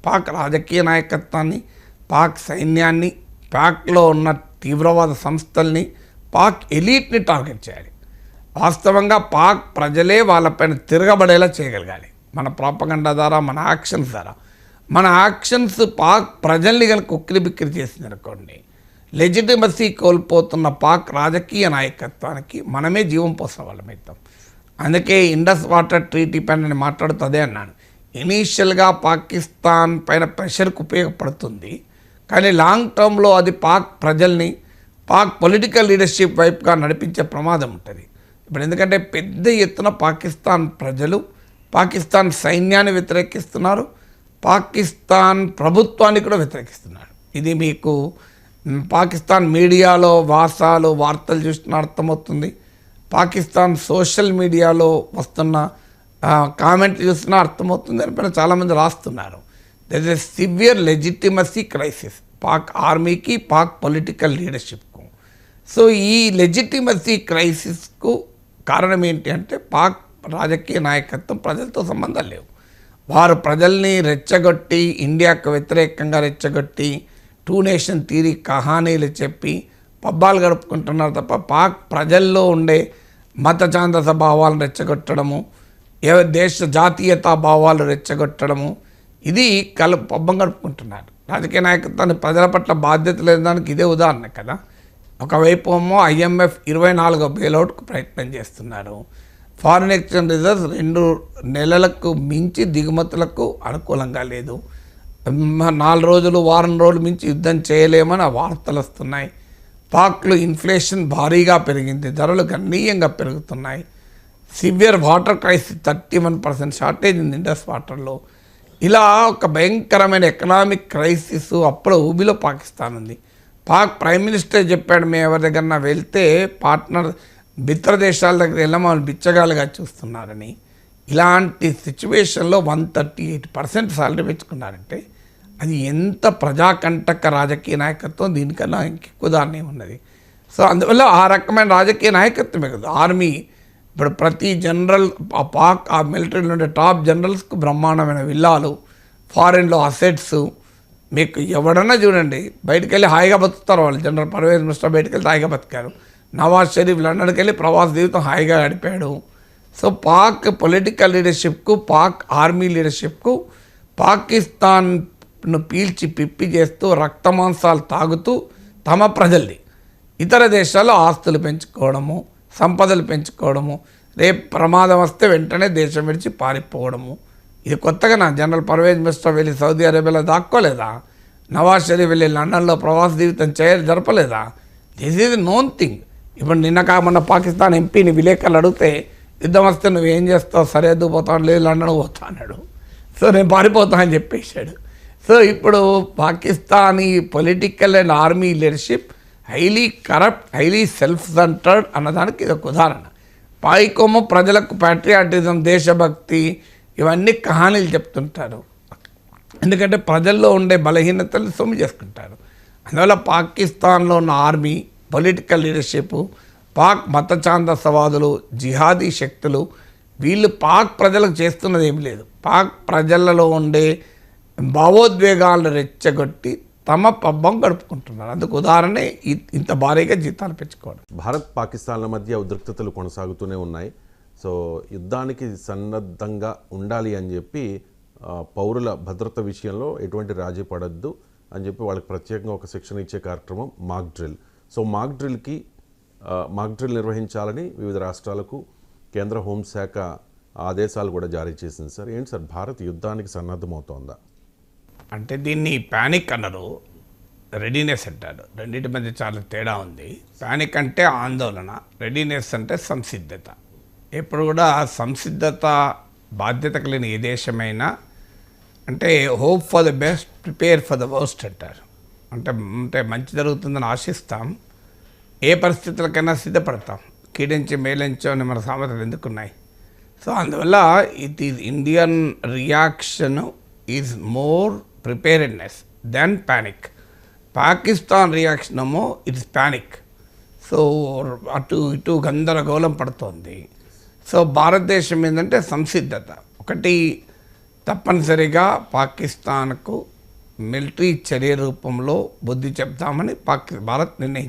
పాక్ రాజకీయ నాయకత్వాన్ని, పాక్ సైన్యాన్ని, పాక్లో ఉన్న తీవ్రవాద సంస్థల్ని, పాక్ ఎలీట్ని టార్గెట్ చేయాలి. వాస్తవంగా పాక్ ప్రజలే వాళ్ళపైన తిరగబడేలా చేయగలగాలి. మన ప్రాపగండా ద్వారా, మన యాక్షన్స్ ద్వారా. మన యాక్షన్స్ పాక్ ప్రజల్ని కనుక ఉక్కిరిబిక్కిరి చేసింది అనుకోండి, లెజిటిమసీ కోల్పోతున్న పాక్ రాజకీయ నాయకత్వానికి మనమే జీవం పోసిన వాళ్ళమవుతాం. అందుకే ఇండస్ వాటర్ ట్రీటీ పైన నేను మాట్లాడుతూ అదే అన్నాను. ఇనీషియల్గా పాకిస్తాన్ పైన ప్రెషర్కి ఉపయోగపడుతుంది, కానీ లాంగ్ టర్మ్లో అది పాక్ ప్రజల్ని, పాక్ పొలిటికల్ లీడర్షిప్ వైపుగా నడిపించే ప్రమాదం ఉంటుంది. ఇప్పుడు ఎందుకంటే పెద్ద ఎత్తున పాకిస్తాన్ ప్రజలు పాకిస్తాన్ సైన్యాన్ని వ్యతిరేకిస్తున్నారు, పాకిస్తాన్ ప్రభుత్వాన్ని కూడా వ్యతిరేకిస్తున్నారు. ఇది మీకు పాకిస్తాన్ మీడియాలో వార్తలు చూసిన అర్థమవుతుంది. పాకిస్తాన్ సోషల్ మీడియాలో వస్తున్న కామెంట్లు చూసినా అర్థమవుతుంది. దానిపైన చాలామంది రాస్తున్నారు. There is a severe legitimacy crisis Pak ఆర్మీకి, పాక్ పొలిటికల్ లీడర్షిప్కు. సో ఈ లెజిటిమసీ క్రైసిస్కు కారణం ఏంటి అంటే పాక్ రాజకీయ నాయకత్వం ప్రజలతో సంబంధం లేవు. వారు ప్రజల్ని రెచ్చగొట్టి, ఇండియాకు వ్యతిరేకంగా రెచ్చగొట్టి, టూ నేషన్ థియరీ కహానీలు చెప్పి పబ్బాలు గడుపుకుంటున్నారు తప్ప పాక్ ప్రజల్లో ఉండే మత ఛాందస భావాలను రెచ్చగొట్టడము, దేశ జాతీయతా భావాలు రెచ్చగొట్టడము, ఇది పబ్బం గడుపుకుంటున్నారు. రాజకీయ నాయకత్వాన్ని ప్రజల పట్ల బాధ్యత లేని దానికి ఇదే ఉదాహరణ కదా. ఒకవైపు ఏమో IMF 24వ బెయిలౌట్కు ప్రయత్నం చేస్తున్నారు. ఫారిన్ ఎక్స్చేంజ్ రిజర్వ్స్ 2 నెలలకు మించి దిగుమతులకు అనుకూలంగా లేదు. 4 రోజులు, వారం రోజులు మించి యుద్ధం చేయలేమని వార్తలు వస్తున్నాయి. పాక్లో ఇన్ఫ్లేషన్ భారీగా పెరిగింది, ధరలు గణనీయంగా పెరుగుతున్నాయి. సివియర్ వాటర్ క్రైసిస్, 31% షార్టేజ్ ఉంది ఇండస్ వాటర్లో. ఇలా ఒక భయంకరమైన ఎకనామిక్ క్రైసిస్ అప్పుడు ఊబిలో పాకిస్తాన్ ఉంది. పాక్ ప్రైమ్ మినిస్టర్ చెప్పాడు, మేము ఎవరి దగ్గరన్నా వెళ్తే పార్ట్నర్ మిత్ర దేశాల దగ్గర వెళ్ళి మమ్మల్ని బిచ్చగాలుగా చూస్తున్నారని. ఇలాంటి సిచ్యువేషన్లో 138% సాలరీ పెంచుకున్నారంటే అది ఎంత ప్రజాకంటక రాజకీయ నాయకత్వం, దీనికన్నా ఇంకెక్కువ దాన్నే ఉన్నది. సో అందువల్ల ఆ రకమైన రాజకీయ నాయకత్వమే కదా. ఆర్మీ ఇప్పుడు ప్రతి జనరల్ పాక్ ఆ మిలిటరీలో ఉండే టాప్ జనరల్స్కు బ్రహ్మాండమైన విల్లాలు, ఫారెన్లో అసెట్స్. మీకు ఎవడన్నా చూడండి, బయటకు వెళ్ళి హాయిగా బతుకుతారు వాళ్ళు. జనరల్ పర్వేజ్ ముషర్రఫ్ బయటకు వెళ్తే హాయిగా బతికారు. నవాజ్ షరీఫ్ లండన్కి వెళ్ళి ప్రవాస జీవితం హాయిగా గడిపాడు. సో పాక్ పొలిటికల్ లీడర్షిప్కు, పాక్ ఆర్మీ లీడర్షిప్కు పాకిస్తాన్ను పీల్చి పిప్పి చేస్తూ, రక్తమాంసాలు తాగుతూ తమ ప్రజల్ని ఇతర దేశాల్లో ఆస్తులు పెంచుకోవడము, సంపదలు పెంచుకోవడము, రేపు ప్రమాదం వస్తే వెంటనే దేశం విడిచి పారిపోవడము. ఇది కొత్తగా నా జనరల్ పర్వేజ్ ముషర్రఫ్ వెళ్ళి సౌదీ అరేబియాలో దాక్కోలేదా? నవాజ్ షరీఫ్ వెళ్ళి లండన్లో ప్రవాస జీవితం జరపలేదా? This is known thing. ఇప్పుడు మొన్న పాకిస్తాన్ ఎంపీని విలేకరులు అడిగితే, యుద్ధం వస్తే నువ్వేం చేస్తావు, సరిహద్దు పోతావు, లేదు లండన్ పోతా అన్నాడు. సో నేను పారిపోతా అని చెప్పేశాడు. సో ఇప్పుడు Pakistani political and army leadership highly corrupt, highly self centred అన్నదానికి ఇది ఒక ఉదాహరణ. పైకొమ్మ ప్రజలకు ప్యాట్రియాటిజం, దేశభక్తి, ఇవన్నీ కహానీలు చెప్తుంటారు. ఎందుకంటే ప్రజల్లో ఉండే బలహీనతలు సొమ్ము చేసుకుంటారు. అందువల్ల పాకిస్తాన్లో ఉన్న ఆర్మీ, పొలిటికల్ లీడర్షిప్, పాక్ మత ఛాందసవాదులు, జిహాదీ శక్తులు, వీళ్ళు పాక్ ప్రజలకు చేస్తున్నది ఏమి లేదు. పాక్ ప్రజలలో ఉండే భావోద్వేగాలను రెచ్చగొట్టి తమ పబ్బం గడుపుకుంటున్నారు. అందుకు ఉదాహరణే ఇంత భారీగా జీతాలు పెంచుకోవడం. భారత్ పాకిస్తాన్ల మధ్య ఉద్రిక్తతలు కొనసాగుతూనే ఉన్నాయి. సో యుద్ధానికి సన్నద్ధంగా ఉండాలి అని చెప్పి పౌరుల భద్రత విషయంలో ఎటువంటి రాజీ పడద్దు అని చెప్పి వాళ్ళకి ప్రత్యేకంగా ఒక శిక్షణ ఇచ్చే కార్యక్రమం mock drill. So mock drill నిర్వహించాలని వివిధ రాష్ట్రాలకు కేంద్ర హోంశాఖ ఆదేశాలు కూడా జారీ చేసింది. సార్ ఏంటి సార్, భారత్ యుద్ధానికి సన్నద్ధమవుతోందా? అంటే దీన్ని ప్యానిక్ అన్నారు, రెడీనెస్ అంటారు. రెండింటి మధ్య చాలా తేడా ఉంది. ప్యానిక్ అంటే ఆందోళన, రెడీనెస్ అంటే సంసిద్ధత. ఎప్పుడు కూడా సంసిద్ధత, బాధ్యత కలిగిన ఏ దేశమైనా అంటే hope for the best, prepare for the worst అంటారు. అంటే మంచి జరుగుతుందని ఆశిస్తాం, ఏ పరిస్థితులకైనా సిద్ధపడతాం. కీడించి మేలించో అని మన సామెతలు ఎందుకున్నాయి. సో అందువల్ల it is Indian reaction is more preparedness than panic. Pakistan reaction ఏమో ఇట్స్ ప్యానిక్. సో అటు ఇటు గందరగోళం పడుతోంది. సో భారతదేశం ఏంటంటే సంసిద్ధత. ఒకటి తప్పనిసరిగా పాకిస్తాన్కు మిలిటరీ చర్య రూపంలో బుద్ధి చెప్తామని భారత్ నిర్ణయించింది.